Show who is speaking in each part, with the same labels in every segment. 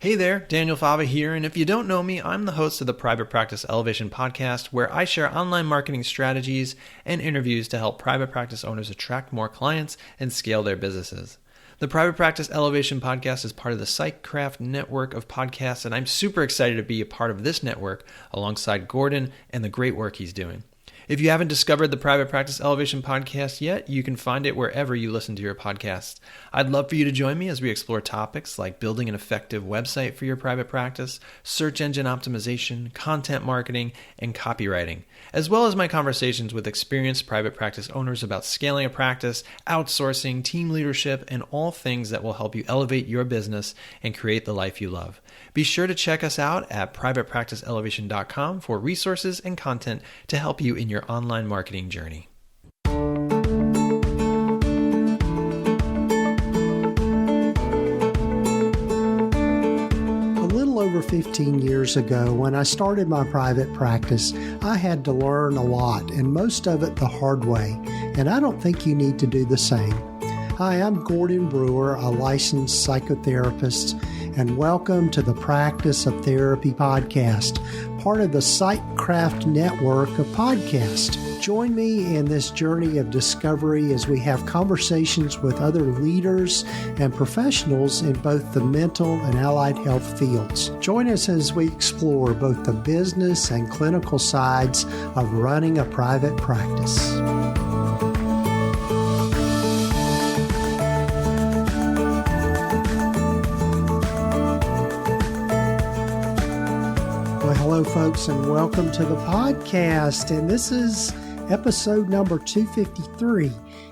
Speaker 1: Hey there, Daniel Fava here, and if you don't know me, I'm the host of the Private Practice Elevation podcast, where I share online marketing strategies and interviews to help private practice owners attract more clients and scale their businesses. The Private Practice Elevation podcast is part of the PsychCraft network of podcasts, and I'm super excited to be a part of this network alongside Gordon and the great work he's doing. If you haven't discovered the Private Practice Elevation podcast yet, you can find it wherever you listen to your podcasts. I'd love for you to join me as we explore topics like building an effective website for your private practice, search engine optimization, content marketing, and copywriting, as well as my conversations with experienced private practice owners about scaling a practice, outsourcing, team leadership, and all things that will help you elevate your business and create the life you love. Be sure to check us out at privatepracticeelevation.com for resources and content to help you in your online marketing journey.
Speaker 2: A little over 15 years ago, when I started my private practice, I had to learn a lot, and most of it the hard way, and I don't think you need to do the same. Hi, I'm Gordon Brewer, a licensed psychotherapist, and welcome to the Practice of Therapy podcast, part of the PsychCraft network of podcasts. Join me in this journey of discovery as we have conversations with other leaders and professionals in both the mental and allied health fields. Join us as we explore both the business and clinical sides of running a private practice. Hello, folks, and welcome to the podcast. And this is episode number 253.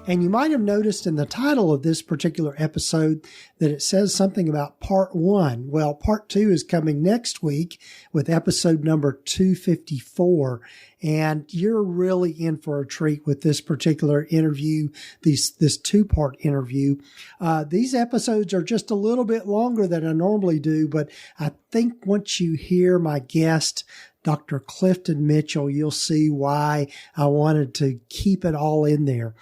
Speaker 2: And you might have noticed in the title of this particular episode that it says something about part 1. Well, part 2 is coming next week with episode number 254. And you're really in for a treat with this particular interview, this two-part interview. These episodes are just a little bit longer than I normally do, but I think once you hear my guest, Dr. Clifton Mitchell, you'll see why I wanted to keep it all in there.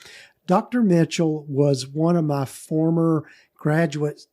Speaker 2: Dr. Mitchell was one of my former graduate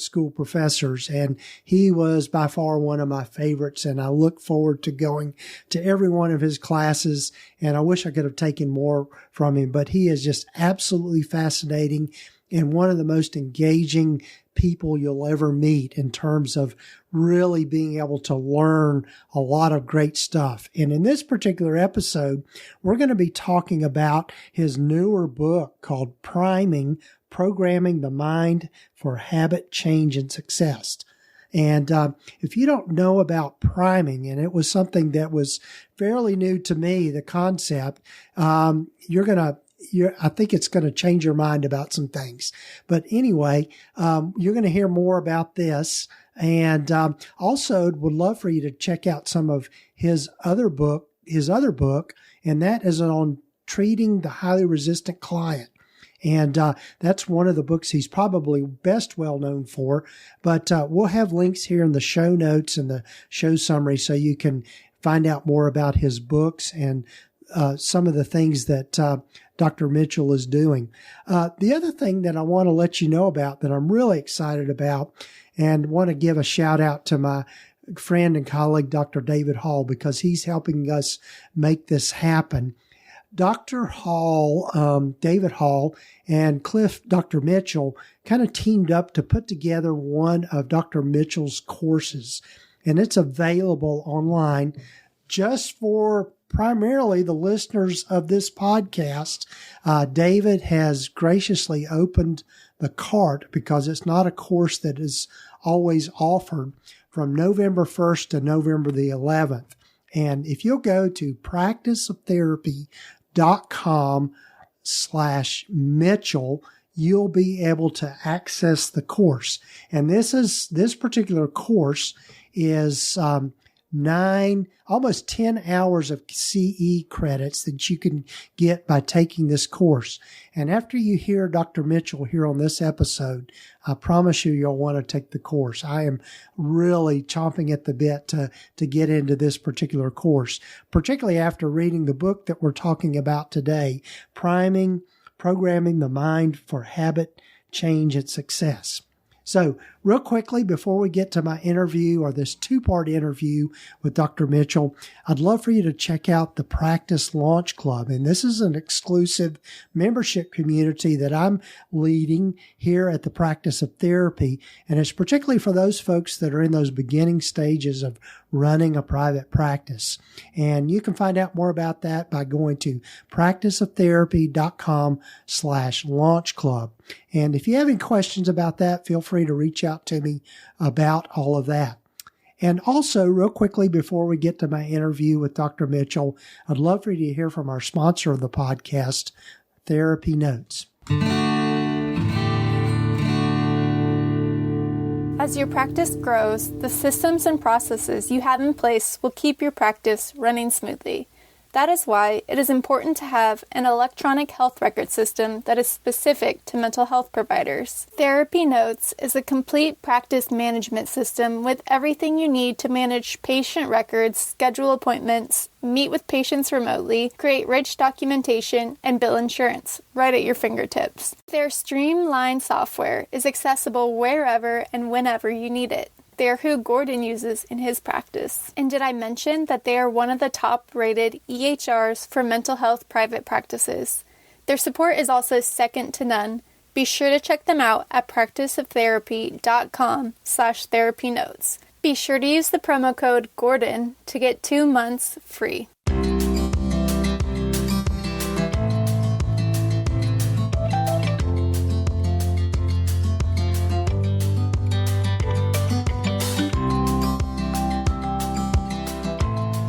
Speaker 2: school professors, and he was by far one of my favorites, and I look forward to going to every one of his classes, and I wish I could have taken more from him, but he is just absolutely fascinating and one of the most engaging people you'll ever meet in terms of really being able to learn a lot of great stuff. And in this particular episode, we're going to be talking about his newer book called Programming the Mind for Habit Change and Success. And if you don't know about priming, and it was something that was fairly new to me, the concept, I think it's going to change your mind about some things. But anyway, you're going to hear more about this. And also would love for you to check out some of his other book, and that is on treating the highly resistant client. And that's one of the books he's probably best well known for. But we'll have links here in the show notes and the show summary so you can find out more about his books and some of the things that Dr. Mitchell is doing. The other thing that I want to let you know about that I'm really excited about and want to give a shout out to my friend and colleague, Dr. David Hall, because he's helping us make this happen. Dr. Hall, David Hall, and Dr. Mitchell kind of teamed up to put together one of Dr. Mitchell's courses, and it's available online just for primarily the listeners of this podcast. David has graciously opened the cart because it's not a course that is always offered from November 1st to November the 11th. And if you'll go to practiceoftherapy.com/Mitchell, you'll be able to access the course. And this particular course is almost 10 hours of CE credits that you can get by taking this course. And after you hear Dr. Mitchell here on this episode, I promise you'll want to take the course. I am really chomping at the bit to get into this particular course, particularly after reading the book that we're talking about today, Programming the Mind for Habit Change and Success. So real quickly, before we get to my interview or this two-part interview with Dr. Mitchell, I'd love for you to check out the Practice Launch Club. And this is an exclusive membership community that I'm leading here at the Practice of Therapy. And it's particularly for those folks that are in those beginning stages of running a private practice. And you can find out more about that by going to practiceoftherapy.com/launch club. And if you have any questions about that, feel free to reach out to me about all of that. And also, real quickly, before we get to my interview with Dr. Mitchell, I'd love for you to hear from our sponsor of the podcast, TherapyNotes.
Speaker 3: As your practice grows, the systems and processes you have in place will keep your practice running smoothly. That is why it is important to have an electronic health record system that is specific to mental health providers. TherapyNotes is a complete practice management system with everything you need to manage patient records, schedule appointments, meet with patients remotely, create rich documentation, and bill insurance right at your fingertips. Their streamlined software is accessible wherever and whenever you need it. They are who Gordon uses in his practice. And did I mention that they are one of the top-rated EHRs for mental health private practices? Their support is also second to none. Be sure to check them out at practiceoftherapy.com/therapynotes. Be sure to use the promo code GORDON to get 2 months free.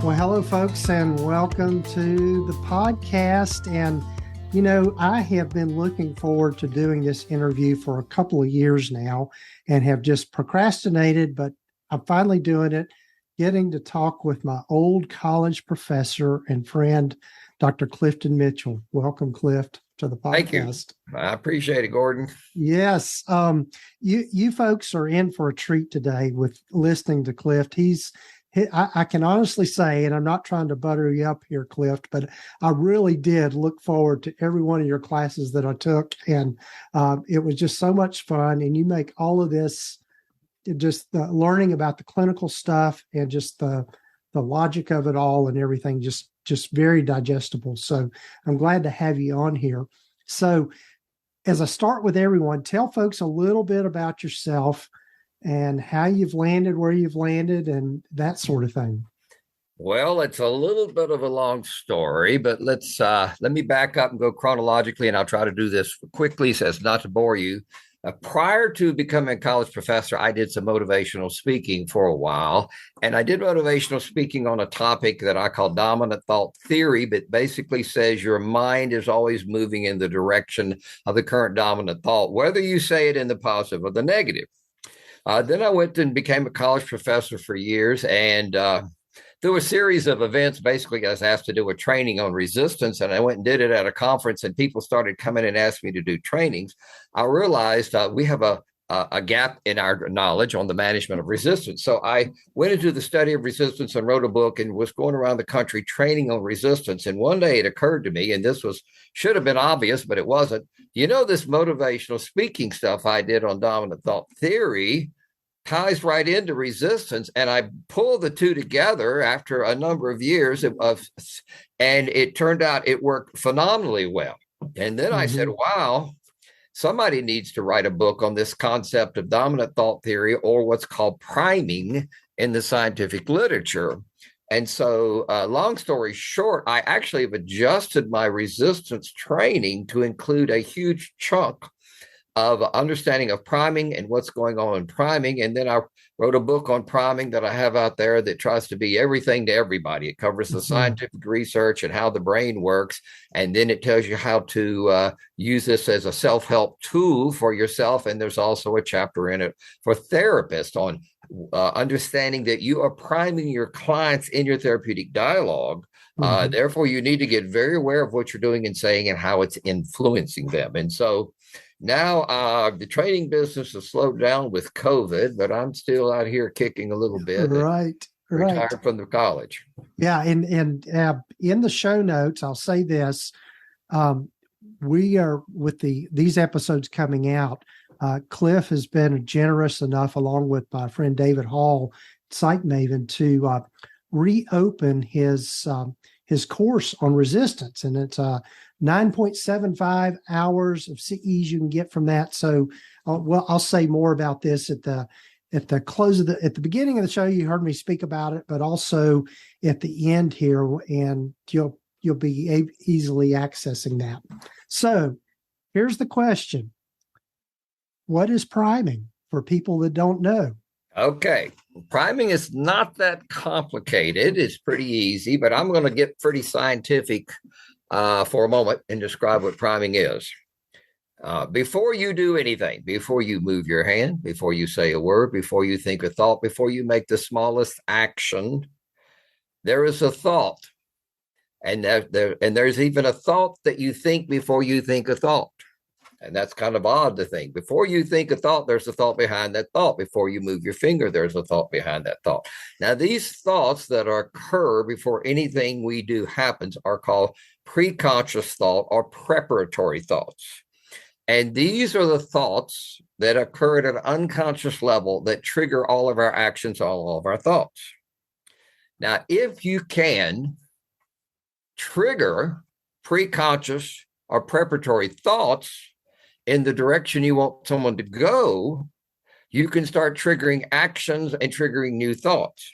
Speaker 2: Well, hello, folks, and welcome to the podcast. And, you know, I have been looking forward to doing this interview for a couple of years now and have just procrastinated, but I'm finally doing it, getting to talk with my old college professor and friend, Dr. Clifton Mitchell. Welcome, Cliff, to the podcast.
Speaker 4: Thank you. I appreciate it, Gordon.
Speaker 2: Yes. You folks are in for a treat today with listening to Cliff. I can honestly say, and I'm not trying to butter you up here, Cliff, but I really did look forward to every one of your classes that I took. And it was just so much fun. And you make all of this, just learning about the clinical stuff and just the logic of it all and everything, just very digestible. So I'm glad to have you on here. So as I start with everyone, tell folks a little bit about yourself and how you've landed where you've landed and that sort of thing.
Speaker 4: Well, it's a little bit of a long story, but let me back up and go chronologically, and I'll try to do this quickly so as not to bore you. Prior to becoming a college professor, I did some motivational speaking for a while, and I did motivational speaking on a topic that I call dominant thought theory, but basically says your mind is always moving in the direction of the current dominant thought, whether you say it in the positive or the negative. Then I went and became a college professor for years, and through a series of events, basically I was asked to do a training on resistance, and I went and did it at a conference, and people started coming and asking me to do trainings. I realized we have a gap in our knowledge on the management of resistance. So I went into the study of resistance and wrote a book and was going around the country training on resistance. And one day it occurred to me, and this should have been obvious, but it wasn't. You know, this motivational speaking stuff I did on dominant thought theory ties right into resistance. And I pulled the two together after a number of years and it turned out it worked phenomenally well. And then I said, wow, somebody needs to write a book on this concept of dominant thought theory, or what's called priming in the scientific literature. And so, long story short, I actually have adjusted my resistance training to include a huge chunk of understanding of priming and what's going on in priming. And then I wrote a book on priming that I have out there that tries to be everything to everybody. It covers the scientific research and how the brain works. And then it tells you how to use this as a self-help tool for yourself. And there's also a chapter in it for therapists on understanding that you are priming your clients in your therapeutic dialogue. Therefore, you need to get very aware of what you're doing and saying and how it's influencing them. And so now the training business has slowed down with COVID, but I'm still out here kicking a little bit.
Speaker 2: Right.
Speaker 4: Retired from the college.
Speaker 2: Yeah. And in the show notes, I'll say this. We are with these episodes coming out. Cliff has been generous enough, along with my friend David Hall, Psych Maven, to reopen his course on resistance, and it's 9.75 hours of CEs you can get from that. So, I'll say more about this at the beginning of the show. You heard me speak about it, but also at the end here, and you'll be easily accessing that. So, here's the question: what is priming for people that don't know?
Speaker 4: Okay. Priming is not that complicated. It's pretty easy, but I'm going to get pretty scientific for a moment and describe what priming is. Before you do anything, before you move your hand, before you say a word, before you think a thought, before you make the smallest action, there is a thought. And there's even a thought that you think before you think a thought. And that's kind of odd to think. Before you think a thought, there's a thought behind that thought. Before you move your finger, there's a thought behind that thought. Now, these thoughts that occur before anything we do happens are called preconscious thought or preparatory thoughts. And these are the thoughts that occur at an unconscious level that trigger all of our actions, all of our thoughts. Now, if you can trigger preconscious or preparatory thoughts in the direction you want someone to go, you can start triggering actions and triggering new thoughts.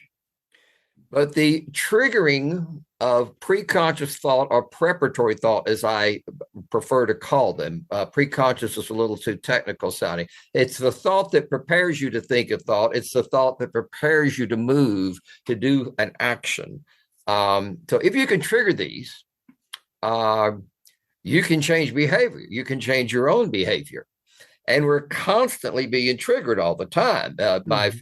Speaker 4: But the triggering of preconscious thought or preparatory thought, as I prefer to call them, preconscious is a little too technical sounding. It's the thought that prepares you to think a thought. It's the thought that prepares you to move, to do an action. So if you can trigger these, you can change behavior. You can change your own behavior. And we're constantly being triggered all the time.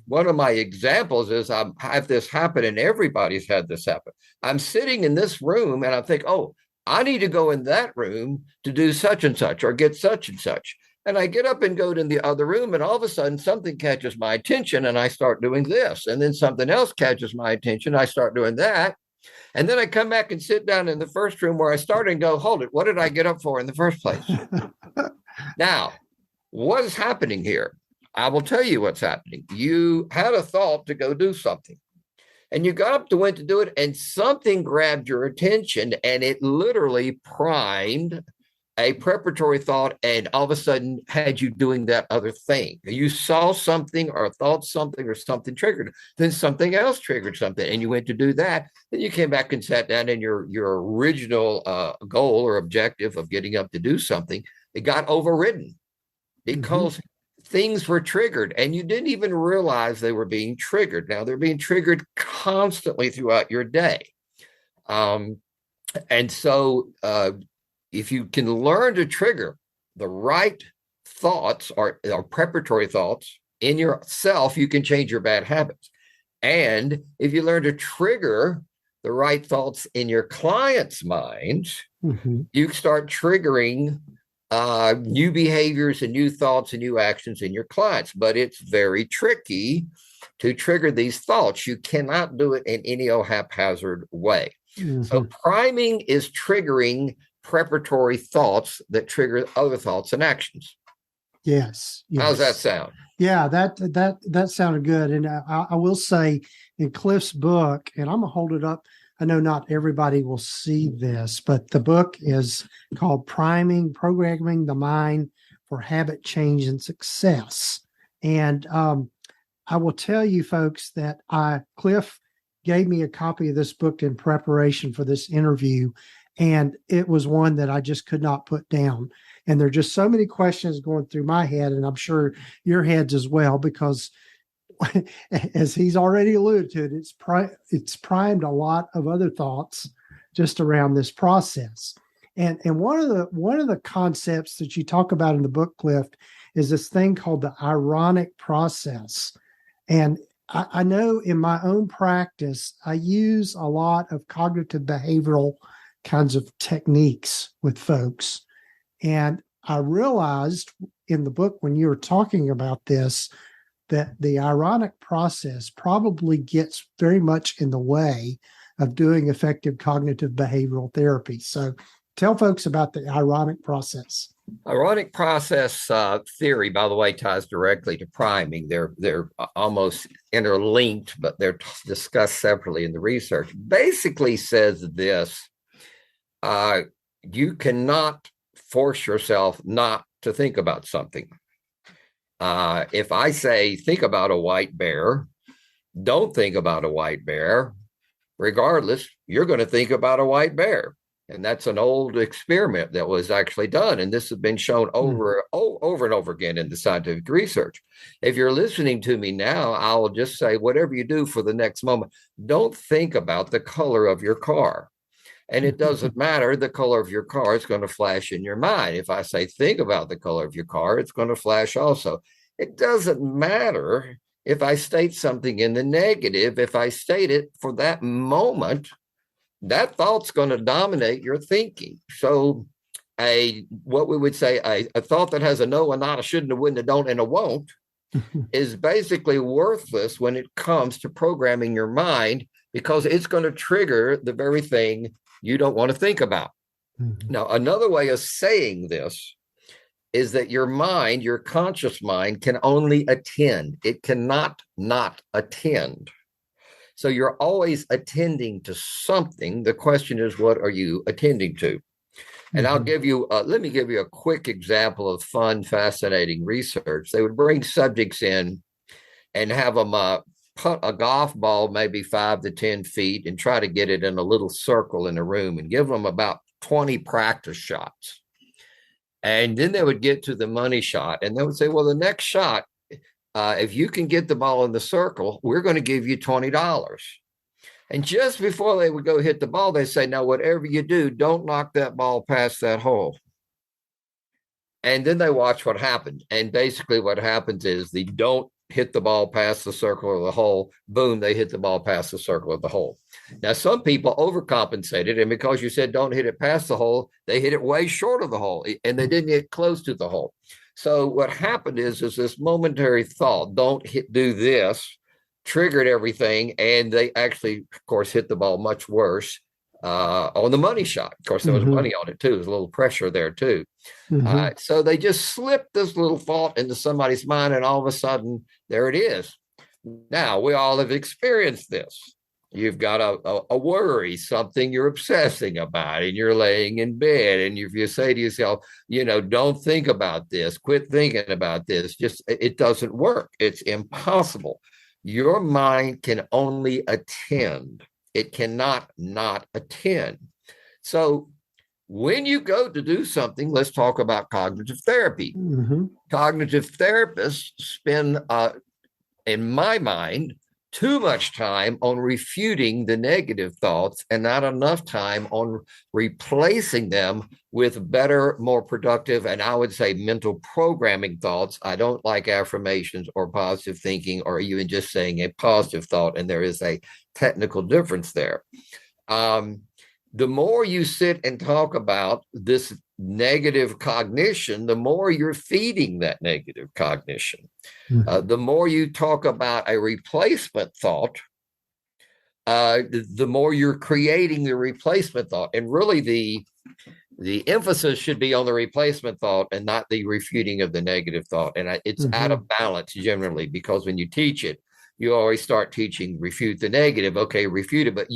Speaker 4: One of my examples is I have this happen, and everybody's had this happen. I'm sitting in this room and I think, oh, I need to go in that room to do such and such or get such and such. And I get up and go to the other room, and all of a sudden something catches my attention and I start doing this. And then something else catches my attention. I start doing that. And then I come back and sit down in the first room where I started and go, hold it, what did I get up for in the first place? Now, what is happening here? I will tell you what's happening. You had a thought to go do something, and you got up to went to do it, and something grabbed your attention, and it literally primed a preparatory thought, and all of a sudden had you doing that other thing. You saw something or thought something or something triggered. Then something else triggered something, and you went to do that. Then you came back and sat down, and your original goal or objective of getting up to do something, it got overridden because things were triggered, and you didn't even realize they were being triggered. Now, they're being triggered constantly throughout your day. And so if you can learn to trigger the right thoughts or preparatory thoughts in yourself, you can change your bad habits. And if you learn to trigger the right thoughts in your client's minds, you start triggering new behaviors and new thoughts and new actions in your clients. But it's very tricky to trigger these thoughts. You cannot do it in any haphazard way. So priming is triggering preparatory thoughts that trigger other thoughts and actions.
Speaker 2: Yes.
Speaker 4: How's that sound?
Speaker 2: Yeah, that sounded good. And I will say, in Cliff's book, and I'm gonna hold it up. I know not everybody will see this, but the book is called Priming, Programming the Mind for Habit Change and Success. And I will tell you folks that Cliff gave me a copy of this book in preparation for this interview, and it was one that I just could not put down. And there are just so many questions going through my head, and I'm sure your heads as well, because as he's already alluded to, it's primed a lot of other thoughts just around this process. And one of the concepts that you talk about in the book, Cliff, is this thing called the ironic process. And I know in my own practice, I use a lot of cognitive behavioral kinds of techniques with folks. And I realized in the book, when you were talking about this, that the ironic process probably gets very much in the way of doing effective cognitive behavioral therapy. So Tell folks about the ironic process.
Speaker 4: Ironic process theory, by the way, ties directly to priming. They're almost interlinked, but they're discussed separately in the research. Basically says this, you cannot force yourself not to think about something. If I say, think about a white bear, don't think about a white bear, regardless, you're going to think about a white bear. And that's an old experiment that was actually done. And this has been shown over and over again in the scientific research. If you're listening to me now, I'll just say, whatever you do for the next moment, don't think about the color of your car. And it doesn't matter, the color of your car is going to flash in your mind. If I say, think about the color of your car, it's going to flash also. It doesn't matter if I state something in the negative. If I state it for that moment, that thought's going to dominate your thinking. So what we would say, a thought that has a no, a not, a shouldn't, a wouldn't, a don't, and a won't is basically worthless when it comes to programming your mind, because it's going to trigger the very thing you don't want to think about. Now, another way of saying this is that your mind, your conscious mind, can only attend. It cannot not attend. So you're always attending to something. The question is, what are you attending to? And I'll give you, let me give you a quick example of fun, fascinating research. They would bring subjects in and have them put a golf ball maybe 5 to 10 feet and try to get it in a little circle in a room and give them about 20 practice shots. And then they would get to the money shot and they would say, well, the next shot, if you can get the ball in the circle, we're going to give you $20. And just before they would go hit the ball, they say, now, whatever you do, don't knock that ball past that hole. And then they watch what happened. And basically what happens is they don't hit the ball past the circle or the hole. Boom, they hit the ball past the circle of the hole. Now, some people overcompensated. And because you said don't hit it past the hole, they hit it way short of the hole. And they didn't get close to the hole. So what happened is this momentary thought, do this, triggered everything. And they actually, of course, hit the ball much worse on the money shot. Of course, there was money on it, too. There's a little pressure there, too. So they just slipped this little thought into somebody's mind, and all of a sudden, there it is. Now, we all have experienced this. You've got a worry, something you're obsessing about, and you're laying in bed. And if you say to yourself, don't think about this, quit thinking about this, it doesn't work. It's impossible. Your mind can only attend. It cannot not attend. So when you go to do something, let's talk about cognitive therapy. Cognitive therapists spend, in my mind, too much time on refuting the negative thoughts and not enough time on replacing them with better, more productive, and I would say mental programming thoughts. I don't like affirmations or positive thinking or even just saying a positive thought, and there is a technical difference there. The more you sit and talk about this negative cognition, the more you're feeding that negative cognition. The more you talk about a replacement thought, the more you're creating the replacement thought. And really the emphasis should be on the replacement thought and not the refuting of the negative thought. And it's out of balance generally, because when you teach it, you always start teaching refute the negative. Okay, refute it, but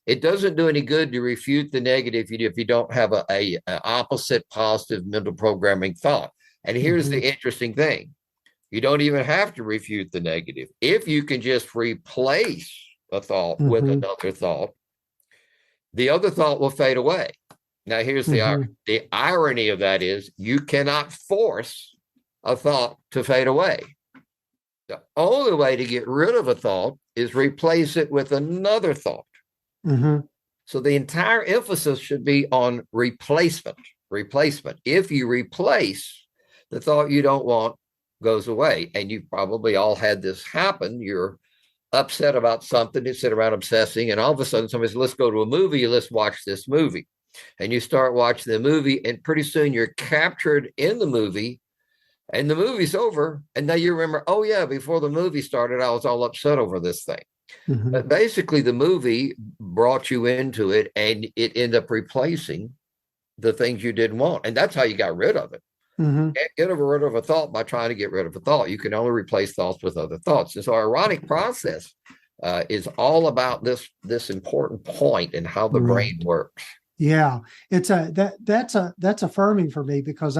Speaker 4: it doesn't do any good to refute the negative if you don't have a opposite positive mental programming thought. And here's the interesting thing. You don't even have to refute the negative. If you can just replace a thought with another thought, the other thought will fade away. Now, here's the irony of that is you cannot force a thought to fade away. The only way to get rid of a thought is replace it with another thought. So the entire emphasis should be on replacement. If you replace, the thought you don't want goes away. And you've probably all had this happen. You're upset about something, you sit around obsessing, and all of a sudden somebody says, let's go to a movie, let's watch this movie. And you start watching the movie, and pretty soon you're captured in the movie, and the movie's over. And now you remember, oh yeah, before the movie started, I was all upset over this thing. But basically the movie brought you into it, and it ended up replacing the things you didn't want. And that's how you got rid of it.
Speaker 2: Mm-hmm.
Speaker 4: You can't get rid of a thought by trying to get rid of a thought. You can only replace thoughts with other thoughts. And so our ironic process is all about this important point in how the brain works.
Speaker 2: Yeah, that's affirming for me, because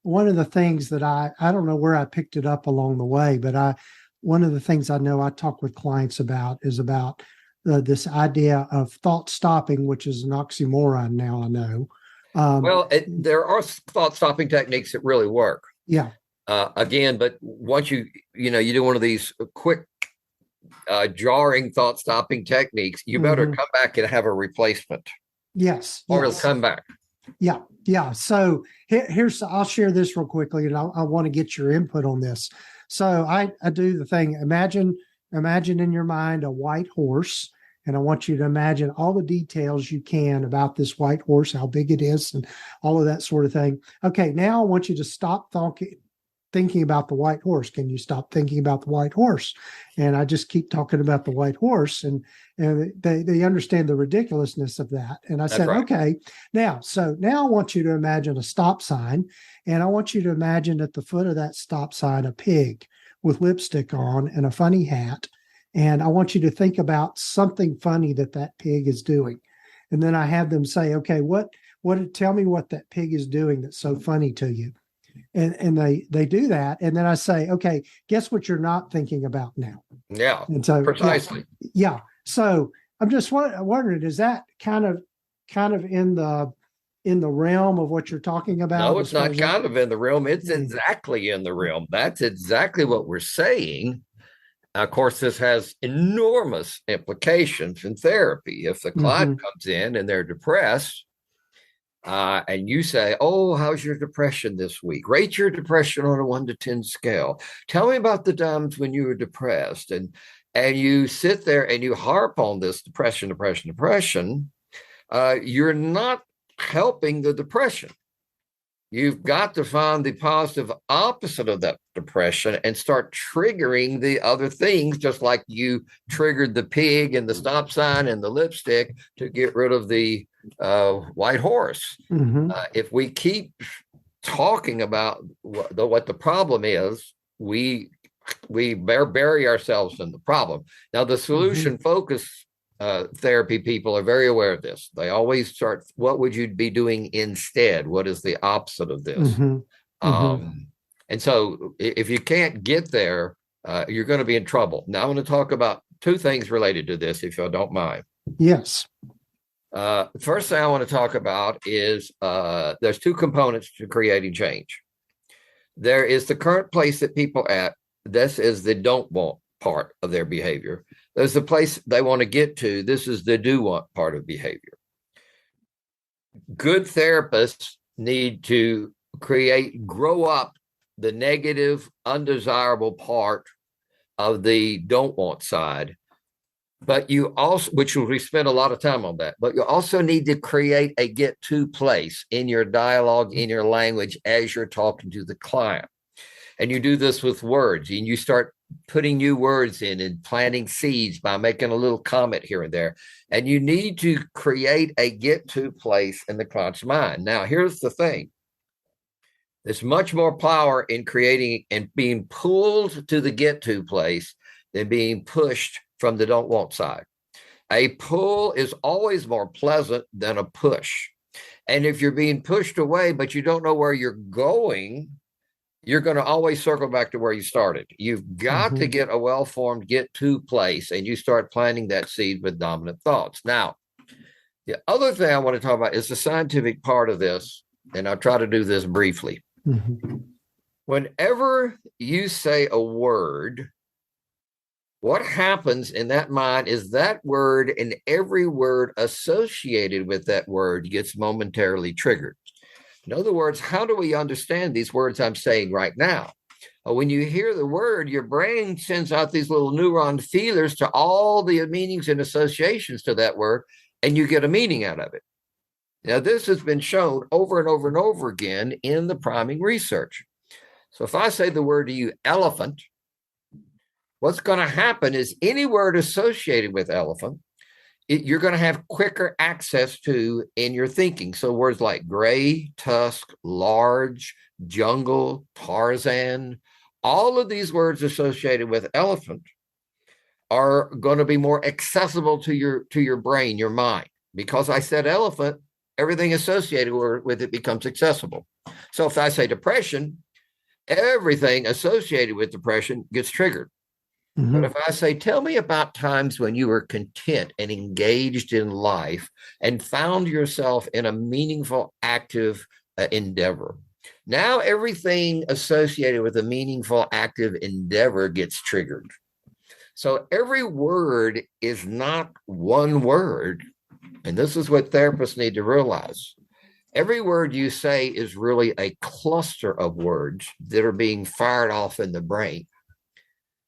Speaker 2: one of the things that I don't know where I picked it up along the way, but one of the things I know I talk with clients about is about this idea of thought stopping, which is an oxymoron now, I know.
Speaker 4: There are thought stopping techniques that really work.
Speaker 2: Yeah.
Speaker 4: Again, but once you do one of these quick jarring thought stopping techniques, you better come back and have a replacement.
Speaker 2: Yes.
Speaker 4: Or it'll come back.
Speaker 2: Yeah. Yeah. So I'll share this real quickly, and I want to get your input on this. So I do the thing. Imagine in your mind a white horse, and I want you to imagine all the details you can about this white horse, how big it is, and all of that sort of thing. Okay. Now I want you to stop thinking about the white horse. Can you stop thinking about the white horse? And I just keep talking about the white horse, and they understand the ridiculousness of that. And I said, okay, now I want you to imagine a stop sign, and I want you to imagine at the foot of that stop sign, a pig with lipstick on and a funny hat. And I want you to think about something funny that pig is doing. And then I have them say, okay, tell me what that pig is doing that's so funny to you. And they do that. And then I say, okay, guess what you're not thinking about now?
Speaker 4: Yeah,
Speaker 2: and so,
Speaker 4: precisely.
Speaker 2: Yeah. So I'm just wondering, is that kind of in the realm of what you're talking about?
Speaker 4: No, it's not kind of in the realm. It's exactly in the realm. That's exactly what we're saying. Of course, this has enormous implications in therapy. If the client comes in and they're depressed, and you say, oh, how's your depression this week? Rate your depression on a 1 to 10 scale. Tell me about the times when you were depressed. And you sit there and you harp on this depression. You're not helping the depression. You've got to find the positive opposite of that depression and start triggering the other things, just like you triggered the pig and the stop sign and the lipstick to get rid of the white horse. If we keep talking about what the problem is, we bury ourselves in the problem. Now, the solution focus therapy people are very aware of this. They always start, what would you be doing instead? What is the opposite of this? And so if you can't get there, you're going to be in trouble. Now, I want to talk about two things related to this, if you don't mind.
Speaker 2: Yes.
Speaker 4: First thing I want to talk about is there's two components to creating change. There is the current place that people at. This is the don't want part of their behavior. There's the place they want to get to. This is the do want part of behavior. Good therapists need to grow up the negative, undesirable part of the don't want side. But you also, which we spend a lot of time on that, but you also need to create a get to place in your dialogue, in your language, as you're talking to the client. And you do this with words, and you start putting new words in and planting seeds by making a little comment here and there. And you need to create a get to place in the client's mind. Now, here's the thing. There's much more power in creating and being pulled to the get to place than being pushed from the don't want side. A pull is always more pleasant than a push. And if you're being pushed away, but you don't know where you're going, you're going to always circle back to where you started. You've got to get a well-formed get-to place, and you start planting that seed with dominant thoughts. Now, the other thing I want to talk about is the scientific part of this, and I'll try to do this briefly. Whenever you say a word, what happens in that mind is that word and every word associated with that word gets momentarily triggered. In other words, how do we understand these words I'm saying right now? When you hear the word, your brain sends out these little neuron feelers to all the meanings and associations to that word, and you get a meaning out of it. Now, this has been shown over and over and over again in the priming research. So if I say the word to you, elephant, what's going to happen is any word associated with elephant you're going to have quicker access to in your thinking. So words like gray, tusk, large, jungle, Tarzan, all of these words associated with elephant are going to be more accessible to your brain, your mind. Because I said elephant, everything associated with it becomes accessible. So if I say depression, everything associated with depression gets triggered. Mm-hmm. But if I say, tell me about times when you were content and engaged in life and found yourself in a meaningful, active endeavor. Now everything associated with a meaningful, active endeavor gets triggered. So every word is not one word. And this is what therapists need to realize. Every word you say is really a cluster of words that are being fired off in the brain.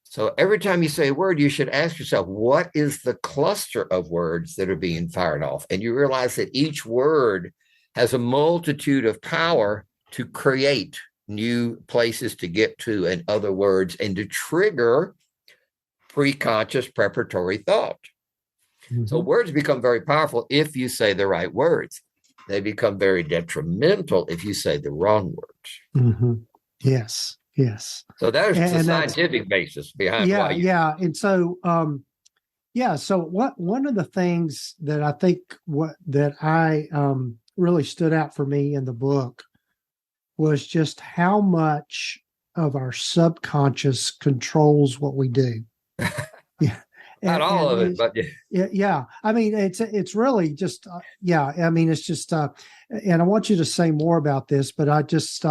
Speaker 4: So every time you say a word, you should ask yourself, what is the cluster of words that are being fired off? And you realize that each word has a multitude of power to create new places to get to and other words and to trigger preconscious preparatory thought. Mm-hmm. So words become very powerful if you say the right words. They become very detrimental if you say the wrong words.
Speaker 2: Mm-hmm. Yes. Yes.
Speaker 4: So there's the scientific basis behind why you.
Speaker 2: Yeah. And so, so one of the things that I think really stood out for me in the book was just how much of our subconscious controls what we do. Yeah.
Speaker 4: Not all of it, but
Speaker 2: yeah. I mean, it's really just, I mean, it's just, and I want you to say more about this, but I just,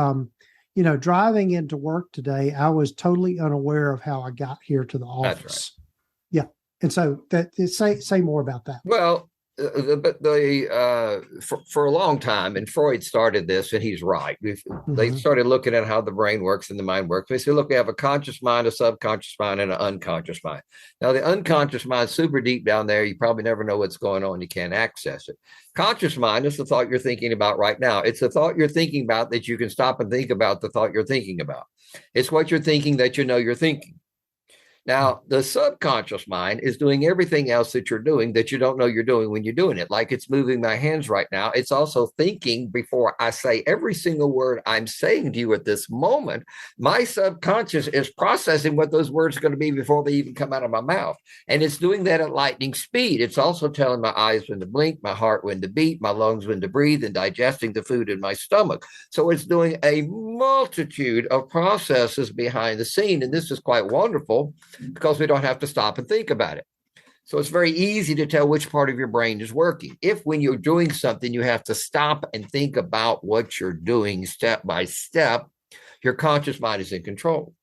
Speaker 2: driving into work today, I was totally unaware of how I got here to the office.
Speaker 4: That's right.
Speaker 2: Yeah. And so say more about that.
Speaker 4: Well, for a long time, and Freud started this, and he's right. They started looking at how the brain works and the mind works. They said, look, we have a conscious mind, a subconscious mind, and an unconscious mind. Now, the unconscious mind is super deep down there. You probably never know what's going on. You can't access it. Conscious mind is the thought you're thinking about right now. It's the thought you're thinking about that you can stop and think about the thought you're thinking about. It's what you're thinking that you know you're thinking. Now, the subconscious mind is doing everything else that you're doing that you don't know you're doing when you're doing it. Like it's moving my hands right now. It's also thinking before I say every single word I'm saying to you at this moment. My subconscious is processing what those words are going to be before they even come out of my mouth. And it's doing that at lightning speed. It's also telling my eyes when to blink, my heart when to beat, my lungs when to breathe, and digesting the food in my stomach. So it's doing a multitude of processes behind the scene. And this is quite wonderful, because we don't have to stop and think about it. So it's very easy to tell which part of your brain is working. If when you're doing something, you have to stop and think about what you're doing step by step, your conscious mind is in control.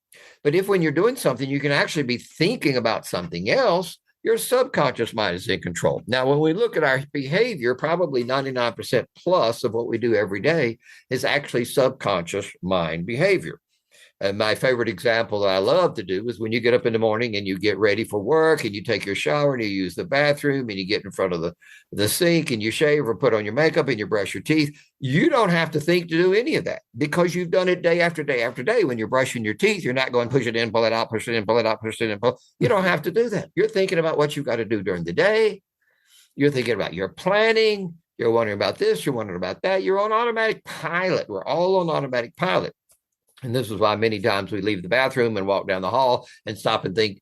Speaker 4: But if when you're doing something, you can actually be thinking about something else, your subconscious mind is in control. Now, when we look at our behavior, probably 99% plus of what we do every day is actually subconscious mind behavior. And my favorite example that I love to do is when you get up in the morning and you get ready for work and you take your shower and you use the bathroom and you get in front of the sink and you shave or put on your makeup and you brush your teeth. You don't have to think to do any of that because you've done it day after day after day. When you're brushing your teeth, you're not going push it in, pull it out, push it in, pull it out, push it in, pull. You don't have to do that. You're thinking about what you've got to do during the day. You're thinking about your planning. You're wondering about this. You're wondering about that. You're on automatic pilot. We're all on automatic pilot. And this is why many times we leave the bathroom and walk down the hall and stop and think,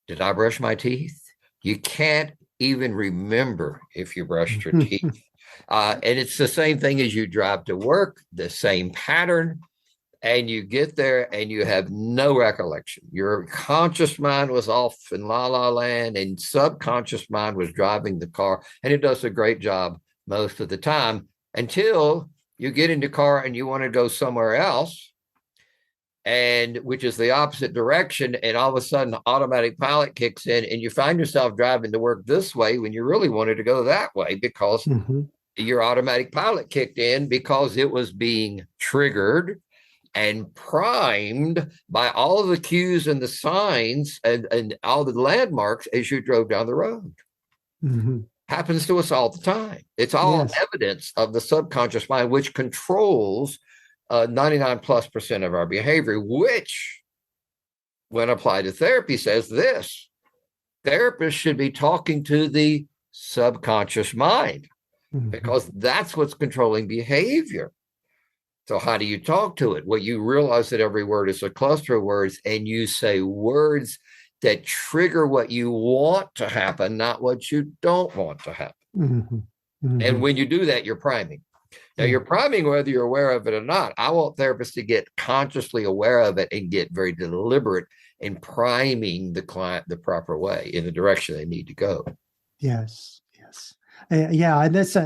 Speaker 4: did I brush my teeth? You can't even remember if you brushed your teeth. And it's the same thing as you drive to work, the same pattern. And you get there and you have no recollection. Your conscious mind was off in la la land and subconscious mind was driving the car. And it does a great job most of the time until you get in the car and you want to go somewhere else. And which is the opposite direction. And all of a sudden, automatic pilot kicks in and you find yourself driving to work this way when you really wanted to go that way because your automatic pilot kicked in because it was being triggered and primed by all the cues and the signs and all the landmarks as you drove down the road. Happens to us all the time. It's all evidence of the subconscious mind, which controls 99+% of our behavior, which when applied to therapy says this: therapists should be talking to the subconscious mind, because that's what's controlling behavior. So how do you talk to it? Well, you realize that every word is a cluster of words, and you say words that trigger what you want to happen, not what you don't want to happen. And when you do that, you're priming. Now, you're priming whether you're aware of it or not. I want therapists to get consciously aware of it and get very deliberate in priming the client the proper way in the direction they need to go.
Speaker 2: Yes. Yeah. And this,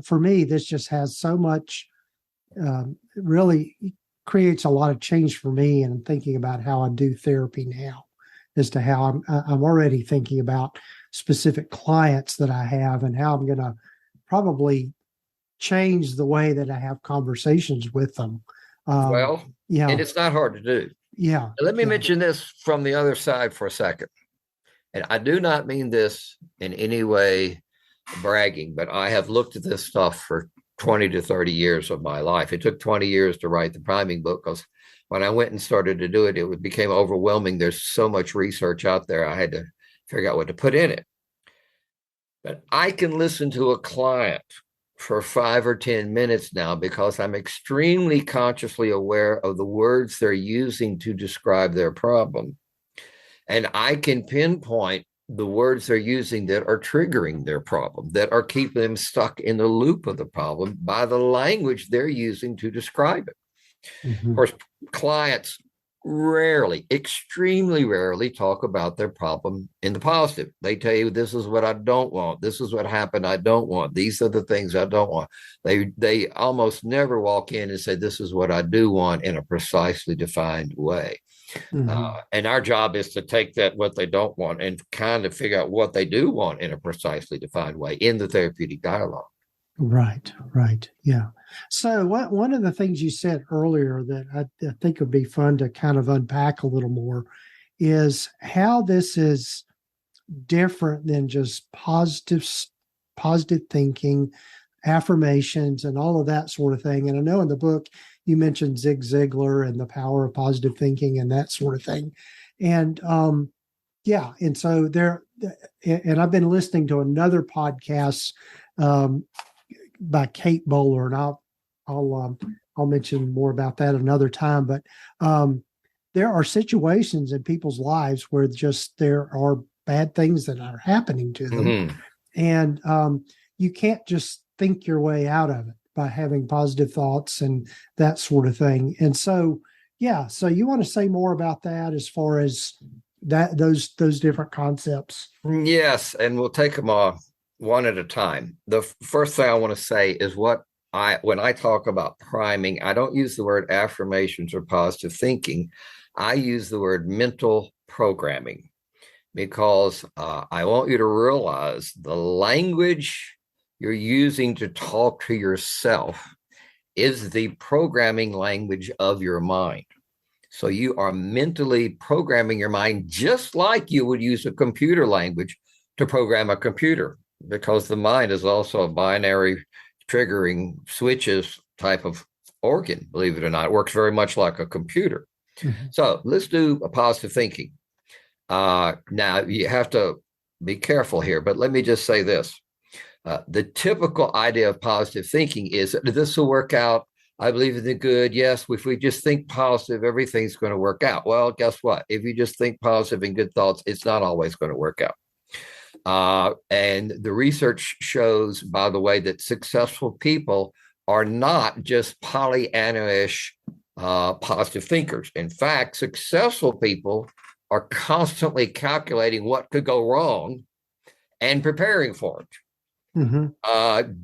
Speaker 2: for me, this just has so much, really creates a lot of change for me in thinking about how I do therapy now, as to how I'm already thinking about specific clients that I have and how I'm going to probably change the way that I have conversations with them.
Speaker 4: And it's not hard to do.
Speaker 2: Yeah.
Speaker 4: Let me mention this from the other side for a second. And I do not mean this in any way bragging, but I have looked at this stuff for 20 to 30 years of my life. It took 20 years to write the priming book, because when I went and started to do it, it became overwhelming. There's so much research out there. I had to figure out what to put in it. But I can listen to a client for 5 or 10 minutes now, because I'm extremely consciously aware of the words they're using to describe their problem. And I can pinpoint the words they're using that are triggering their problem, that are keeping them stuck in the loop of the problem by the language they're using to describe it. Of course, clients rarely, extremely rarely talk about their problem in the positive. They tell you, this is what I don't want. This is what happened. I don't want. These are the things I don't want. They almost never walk in and say, this is what I do want, in a precisely defined way. And our job is to take that, what they don't want, and kind of figure out what they do want in a precisely defined way in the therapeutic dialogue.
Speaker 2: Right. Yeah. So one of the things you said earlier that I think would be fun to kind of unpack a little more is how this is different than just positive thinking, affirmations, and all of that sort of thing. And I know in the book you mentioned Zig Ziglar and the power of positive thinking and that sort of thing. And and so there, and I've been listening to another podcast by Kate Bowler, and I'll mention more about that another time. But there are situations in people's lives where just there are bad things that are happening to them, and you can't just think your way out of it by having positive thoughts and that sort of thing. And so, so you want to say more about that as far as that those different concepts?
Speaker 4: Yes, and we'll take them one at a time. The first thing I want to say is when I talk about priming, I don't use the word affirmations or positive thinking. I use the word mental programming, because I want you to realize the language you're using to talk to yourself is the programming language of your mind. So you are mentally programming your mind just like you would use a computer language to program a computer, because the mind is also a binary triggering switches type of organ, believe it or not. It works very much like a computer. So let's do a positive thinking. Now, you have to be careful here, but let me just say this. The typical idea of positive thinking is that this will work out. I believe in the good. Yes, if we just think positive, everything's going to work out. Well, guess what? If you just think positive and good thoughts, it's not always going to work out. And the research shows, by the way, that successful people are not just Pollyanna-ish positive thinkers. In fact, successful people are constantly calculating what could go wrong and preparing for it.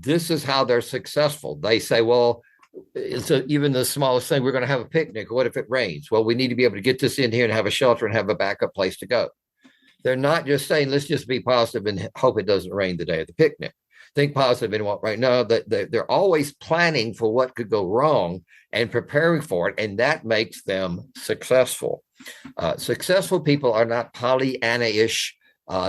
Speaker 4: This is how they're successful. They say, well, it's even the smallest thing. We're going to have a picnic. What if it rains? Well, we need to be able to get this in here and have a shelter and have a backup place to go. They're not just saying, let's just be positive and hope it doesn't rain the day of the picnic. Think positive and what right now. They're always planning for what could go wrong and preparing for it. And that makes them successful. Successful people are not Pollyanna-ish.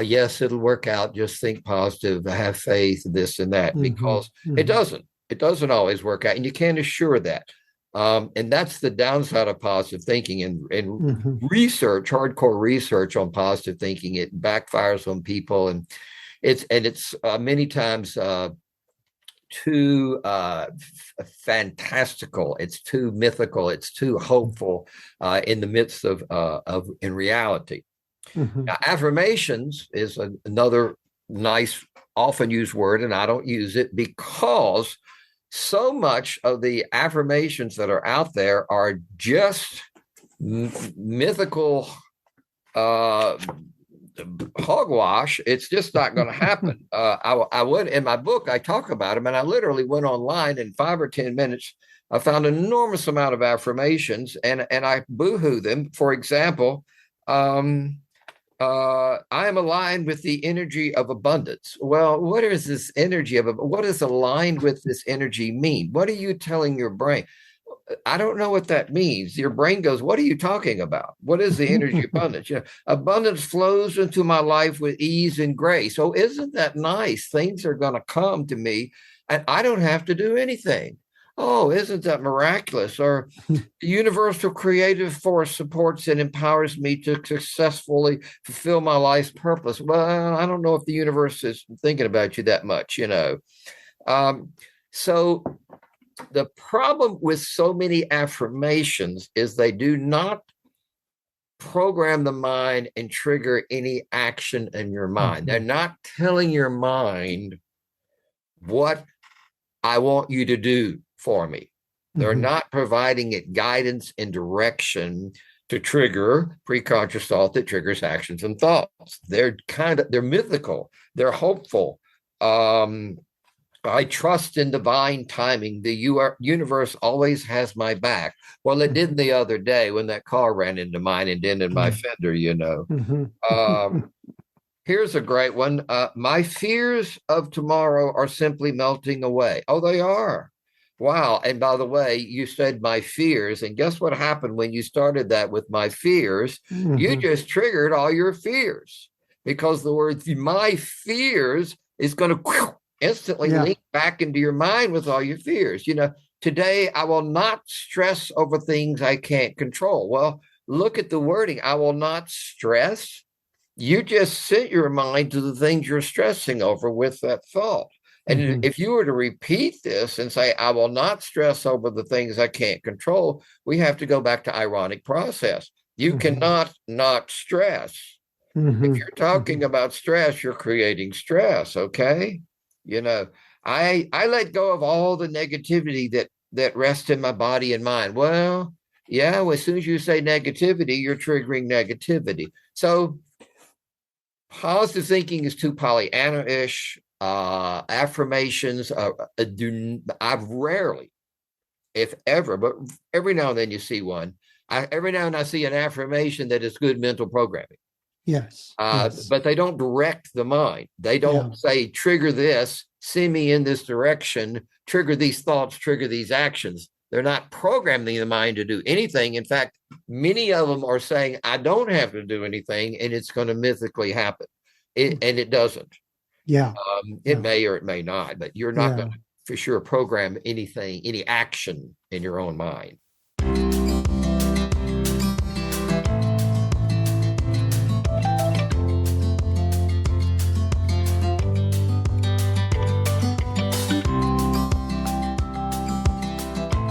Speaker 4: Yes, it'll work out. Just think positive, have faith, this and that, because it doesn't. It doesn't always work out, and you can't assure that. And that's the downside of positive thinking. And research, hardcore research on positive thinking, it backfires on people. And it's many times too fantastical. It's too mythical. It's too hopeful in the midst of in reality. Now, affirmations is another nice, often used word, and I don't use it because so much of the affirmations that are out there are just mythical hogwash. It's just not going to happen. I would, in my book, I talk about them, and I literally went online in 5 or 10 minutes. I found an enormous amount of affirmations, and I boohoo them. For example, I am aligned with the energy of abundance. Well, what is this energy of? What does aligned with this energy mean? What are you telling your brain? I don't know what that means. Your brain goes, what are you talking about? What is the energy of abundance? Abundance flows into my life with ease and grace. Oh, isn't that nice? Things are going to come to me and I don't have to do anything. Oh, isn't that miraculous? Or the universal creative force supports and empowers me to successfully fulfill my life's purpose. Well, I don't know if the universe is thinking about you that much, So the problem with so many affirmations is they do not program the mind and trigger any action in your mind. They're not telling your mind what I want you to do for me. They're not providing it guidance and direction to trigger preconscious thought that triggers actions and thoughts. They're mythical. They're hopeful. I trust in divine timing. The universe always has my back. Well, it did the other day when that car ran into mine and dented my fender, Here's a great one. My fears of tomorrow are simply melting away. Oh, they are. Wow. And by the way, you said my fears. And guess what happened when you started that with my fears? You just triggered all your fears because the word my fears is going to instantly link back into your mind with all your fears. Today I will not stress over things I can't control. Well, look at the wording. I will not stress. You just sent your mind to the things you're stressing over with that thought. And if you were to repeat this and say, I will not stress over the things I can't control, we have to go back to ironic process. You cannot not stress. If you're talking about stress, you're creating stress. Okay. I let go of all the negativity that rests in my body and mind. Well, as soon as you say negativity, you're triggering negativity. So positive thinking is too Pollyanna-ish. Affirmations I've rarely, if ever, but every now and then you see one. Every now and then I see an affirmation that is good mental programming.
Speaker 2: Yes.
Speaker 4: But they don't direct the mind. They don't say, trigger this, send me in this direction, trigger these thoughts, trigger these actions. They're not programming the mind to do anything. In fact, many of them are saying, I don't have to do anything, and it's going to mythically happen. And it doesn't.
Speaker 2: Yeah.
Speaker 4: It may or it may not, but you're not going to, for sure, program anything, any action in your own mind.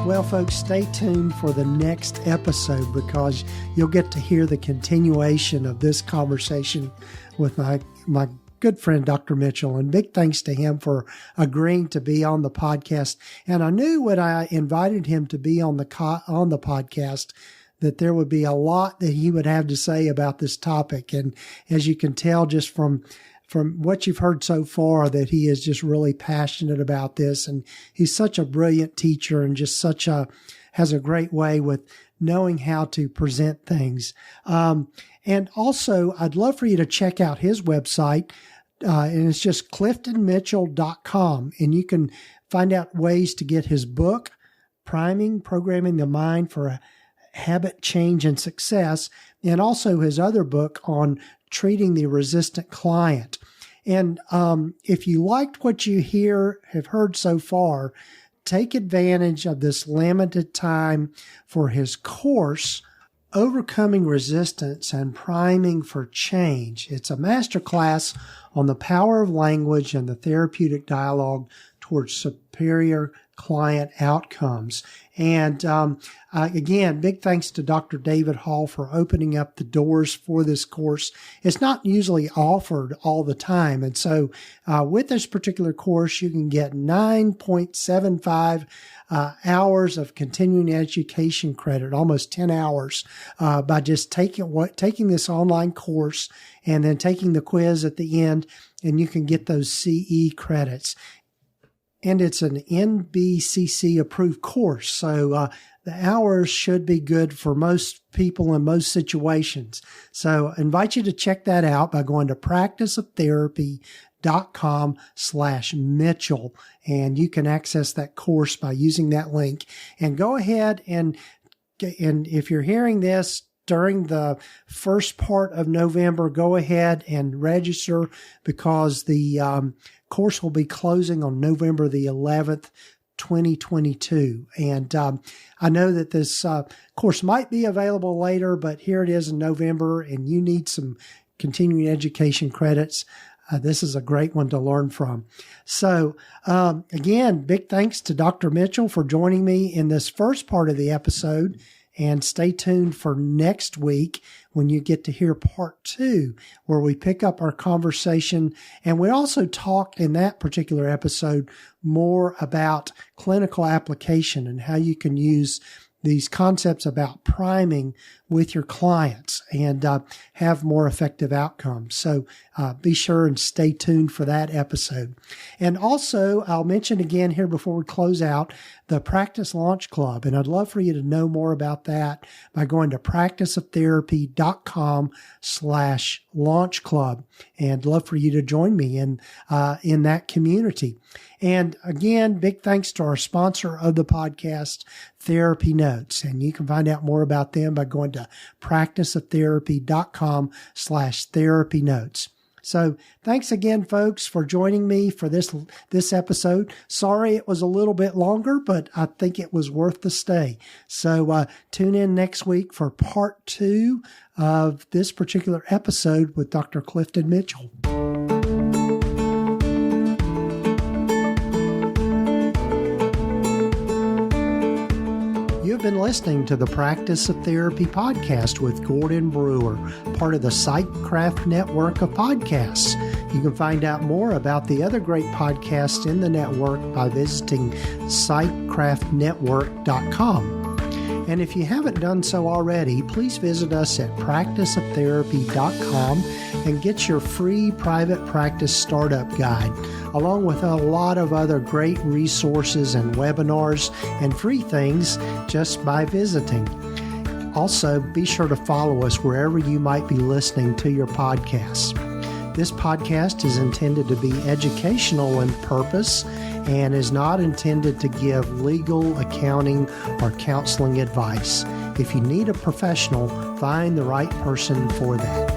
Speaker 2: Well, folks, stay tuned for the next episode because you'll get to hear the continuation of this conversation with my good friend, Dr. Mitchell, and big thanks to him for agreeing to be on the podcast. And I knew when I invited him to be on the podcast that there would be a lot that he would have to say about this topic. And as you can tell just from what you've heard so far, that he is just really passionate about this. And he's such a brilliant teacher and just has a great way with knowing how to present things. And also, I'd love for you to check out his website. And it's just cliftonmitchell.com. And you can find out ways to get his book, Programming the Mind for Habit Change and Success, and also his other book on treating the resistant client. And if you liked what you have heard so far, take advantage of this limited time for his course Overcoming Resistance and Priming for Change. It's a masterclass on the power of language and the therapeutic dialogue towards superior client outcomes. And again, big thanks to Dr. David Hall for opening up the doors for this course. It's not usually offered all the time. And so with this particular course, you can get 9.75 hours of continuing education credit, almost 10 hours, by just taking this online course and then taking the quiz at the end, and you can get those CE credits. And it's an NBCC approved course. So the hours should be good for most people in most situations. So I invite you to check that out by going to practiceoftherapy.com/Mitchell. And you can access that course by using that link. And go ahead and if you're hearing this during the first part of November, go ahead and register, because the course will be closing on November the 11th, 2022. And I know that this course might be available later, but here it is in November, and you need some continuing education credits. This is a great one to learn from. So again, big thanks to Dr. Mitchell for joining me in this first part of the episode. And stay tuned for next week when you get to hear part 2, where we pick up our conversation. And we also talk in that particular episode more about clinical application and how you can use these concepts about priming with your clients and have more effective outcomes. So be sure and stay tuned for that episode. And also, I'll mention again here before we close out, the Practice Launch Club. And I'd love for you to know more about that by going to practiceoftherapy.com/launch club. And love for you to join me in that community. And again, big thanks to our sponsor of the podcast, TherapyNotes. And you can find out more about them by going to practiceoftherapy.com/therapynotes. So thanks again, folks, for joining me for this episode. Sorry it was a little bit longer, but I think it was worth the stay. So tune in next week for part 2 of this particular episode with Dr. Clifton Mitchell. You've been listening to the Practice of Therapy podcast with Gordon Brewer, part of the Psychcraft network of podcasts. You can find out more about the other great podcasts in the network by visiting psychcraftnetwork.com. And if you haven't done so already, please visit us at practiceoftherapy.com and get your free private practice startup guide, along with a lot of other great resources and webinars and free things just by visiting. Also, be sure to follow us wherever you might be listening to your podcasts. This podcast is intended to be educational in purpose and is not intended to give legal, accounting, or counseling advice. If you need a professional, find the right person for that.